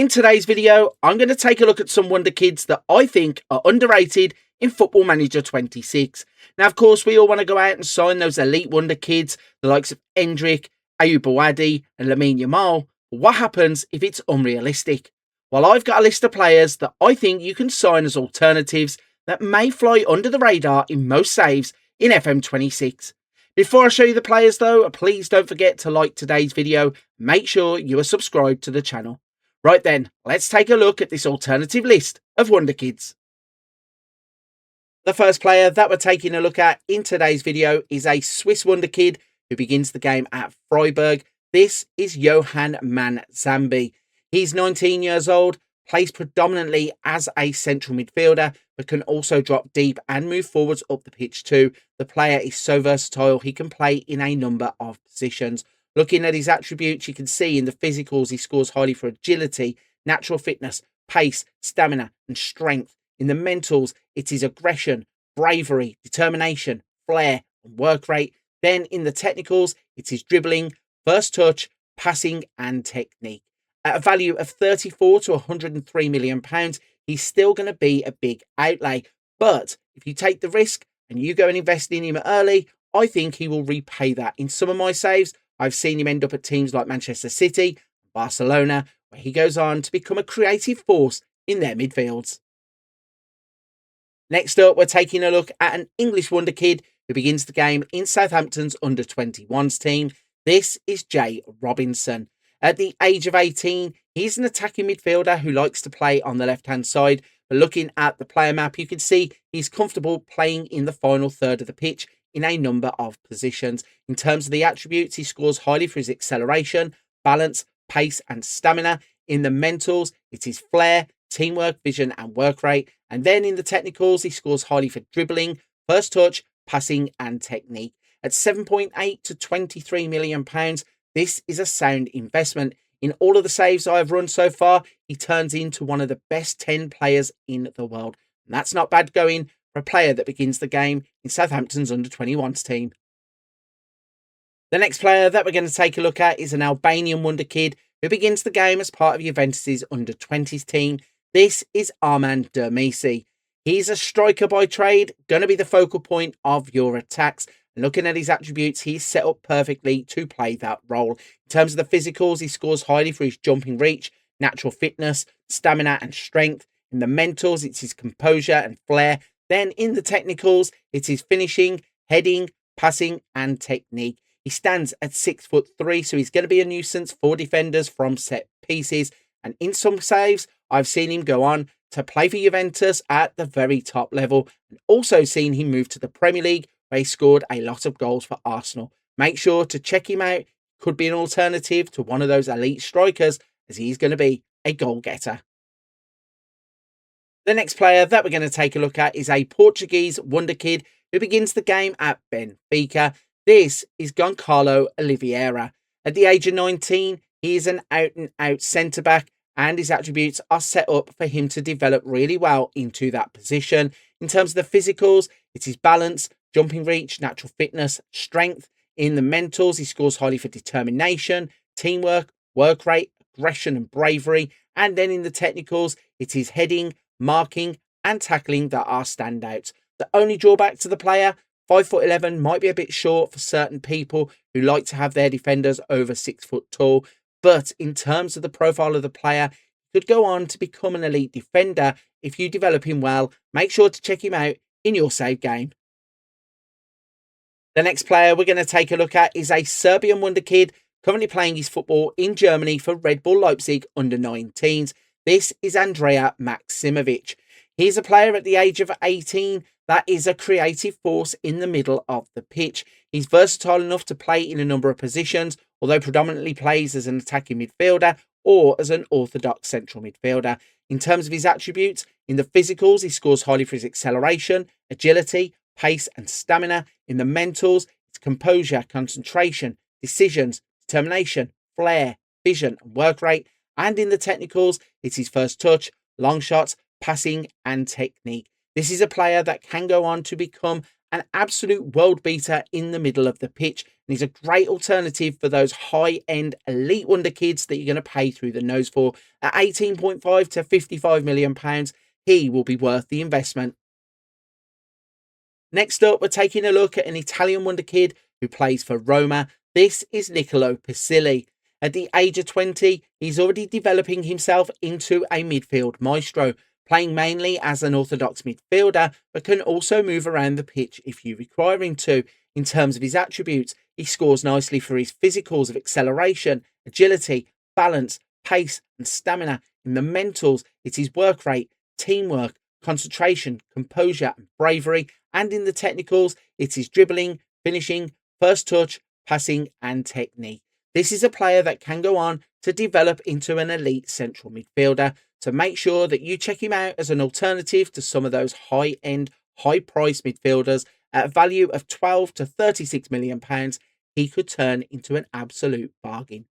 In today's video, I'm going to take a look at some wonder kids that I think are underrated in Football Manager 26. Now, of course, we all want to go out and sign those elite wonder kids, the likes of Endrick, Ayubawadi and Lamine Yamal. But what happens if it's unrealistic? Well, I've got a list of players that I think you can sign as alternatives that may fly under the radar in most saves in FM26. Before I show you the players though, please don't forget to like today's video. Make sure you are subscribed to the channel. Right then, let's take a look at this alternative list of wonder kids. The first player that we're taking a look at in today's video is a Swiss wonder kid who begins the game at Freiburg. This is Johan Manzambi. He's 19 years old, plays predominantly as a central midfielder, but can also drop deep and move forwards up the pitch too. The player is so versatile, he can play in a number of positions. Looking at his attributes, you can see in the physicals, he scores highly for agility, natural fitness, pace, stamina, and strength. In the mentals, it is aggression, bravery, determination, flair, and work rate. Then in the technicals, it is dribbling, first touch, passing, and technique. At a value of £34 to £103 million, he's still going to be a big outlay. But if you take the risk and you go and invest in him early, I think he will repay that. In some of my saves, I've seen him end up at teams like Manchester City, Barcelona, where he goes on to become a creative force in their midfields. Next up, we're taking a look at an English wonder kid who begins the game in Southampton's under-21s team. This is Jay Robinson. At the age of 18, he's an attacking midfielder who likes to play on the left-hand side. But looking at the player map, you can see he's comfortable playing in the final third of the pitch in a number of positions. In terms of the attributes, he scores highly for his acceleration, balance, pace and stamina. In the mentals, it is flair, teamwork, vision and work rate. And then in the technicals, he scores highly for dribbling, first touch, passing and technique. At 7.8 to £23 million, this is a sound investment. In all of the saves I've run so far, he turns into one of the best 10 players in the world. And that's not bad going for a player that begins the game in Southampton's under-21s team. The next player that we're going to take a look at is an Albanian wonder kid who begins the game as part of Juventus's under-20s team. This is Arman Disi. He's a striker by trade, going to be the focal point of your attacks. And looking at his attributes, he's set up perfectly to play that role. In terms of the physicals, he scores highly for his jumping reach, natural fitness, stamina and strength. In the mentals, it's his composure and flair. Then in the technicals, it's his finishing, heading, passing and technique. He stands at 6'3", so he's going to be a nuisance for defenders from set pieces. And in some saves, I've seen him go on to play for Juventus at the very top level. And also seen him move to the Premier League, where he scored a lot of goals for Arsenal. Make sure to check him out. Could be an alternative to one of those elite strikers, as he's going to be a goal getter. The next player that we're going to take a look at is a Portuguese wonder kid who begins the game at Benfica. This is Gonçalo Oliveira. At the age of 19, he is an out-and-out centre-back, and his attributes are set up for him to develop really well into that position. In terms of the physicals, it is balance, jumping reach, natural fitness, strength. In the mentals, he scores highly for determination, teamwork, work rate, aggression and bravery. And then in the technicals, it is heading, marking and tackling that are standouts. The only drawback to the player, 5'11", might be a bit short for certain people who like to have their defenders over 6 foot tall. But in terms of the profile of the player, he could go on to become an elite defender if you develop him well. Make sure to check him out in your save game. The next player we're going to take a look at is a Serbian wonder kid currently playing his football in Germany for Red Bull Leipzig under-19s. This is Andrea Maksimovic. He's a player at the age of 18 that is a creative force in the middle of the pitch. He's versatile enough to play in a number of positions, although predominantly plays as an attacking midfielder or as an orthodox central midfielder. In terms of his attributes, in the physicals, he scores highly for his acceleration, agility, pace and stamina. In the mentals, it's composure, concentration, decisions, determination, flair, vision and work rate. And in the technicals, it's his first touch, long shots, passing and technique. This is a player that can go on to become an absolute world beater in the middle of the pitch. And he's a great alternative for those high-end elite wonder kids that you're going to pay through the nose for. At 18.5 to 55 million pounds, he will be worth the investment. Next up, we're taking a look at an Italian wonder kid who plays for Roma. This is Nicolo Pacilli. At the age of 20, he's already developing himself into a midfield maestro, playing mainly as an orthodox midfielder, but can also move around the pitch if you require him to. In terms of his attributes, he scores nicely for his physicals of acceleration, agility, balance, pace and stamina. In the mentals, it's his work rate, teamwork, concentration, composure and bravery. And in the technicals, it's his dribbling, finishing, first touch, passing and technique. This is a player that can go on to develop into an elite central midfielder. So make sure that you check him out as an alternative to some of those high-end, high-priced midfielders. At a value of 12 to 36 million pounds, he could turn into an absolute bargain.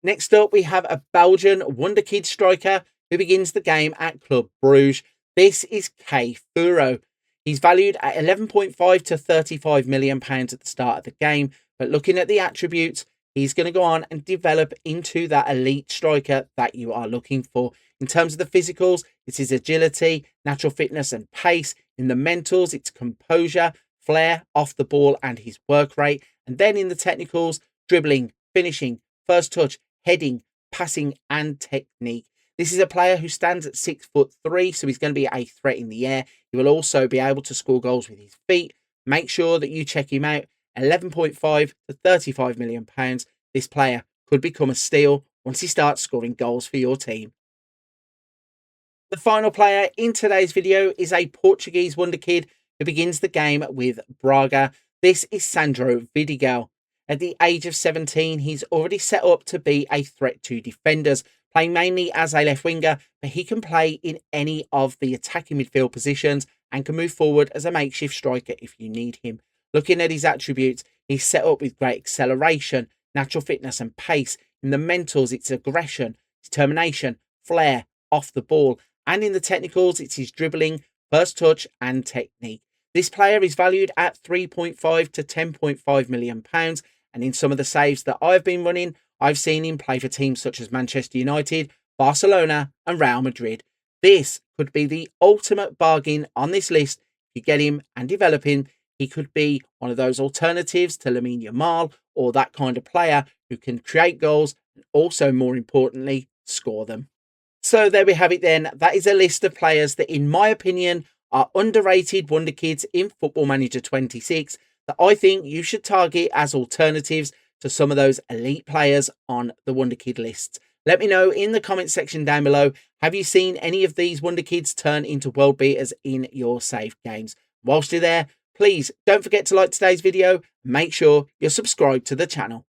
Next up, we have a Belgian wonderkid striker who begins the game at Club Brugge. This is Kaye Furo. He's valued at 11.5 to 35 million pounds at the start of the game, but looking at the attributes, he's going to go on and develop into that elite striker that you are looking for. In terms of the physicals, it's his agility, natural fitness and pace. In the mentals, it's composure, flair off the ball and his work rate. And then in the technicals, dribbling, finishing, first touch, heading, passing and technique. This is a player who stands at 6'3", so he's going to be a threat in the air. He will also be able to score goals with his feet. Make sure that you check him out. 11.5 to 35 million pounds. This player could become a steal once he starts scoring goals for your team. The final player in today's video is a Portuguese wonderkid who begins the game with Braga. This is Sandro Vidiguel. At the age of 17, he's already set up to be a threat to defenders, playing mainly as a left winger, but he can play in any of the attacking midfield positions and can move forward as a makeshift striker if you need him. Looking at his attributes, he's set up with great acceleration, natural fitness and pace. In the mentals, it's aggression, determination, flair, off the ball. And in the technicals, it's his dribbling, first touch and technique. This player is valued at 3.5 to 10.5 million pounds. And in some of the saves that I've been running, I've seen him play for teams such as Manchester United, Barcelona and Real Madrid. This could be the ultimate bargain on this list. If you get him and develop him, he could be one of those alternatives to Lamine Yamal or that kind of player who can create goals and also, more importantly, score them. So there we have it then. That is a list of players that, in my opinion, are underrated wonderkids in Football Manager 26 that I think you should target as alternatives to some of those elite players on the wonderkid lists. Let me know in the comment section down below. Have you seen any of these wonderkids turn into world beaters in your saved games? Whilst you're there, please don't forget to like today's video. Make sure you're subscribed to the channel.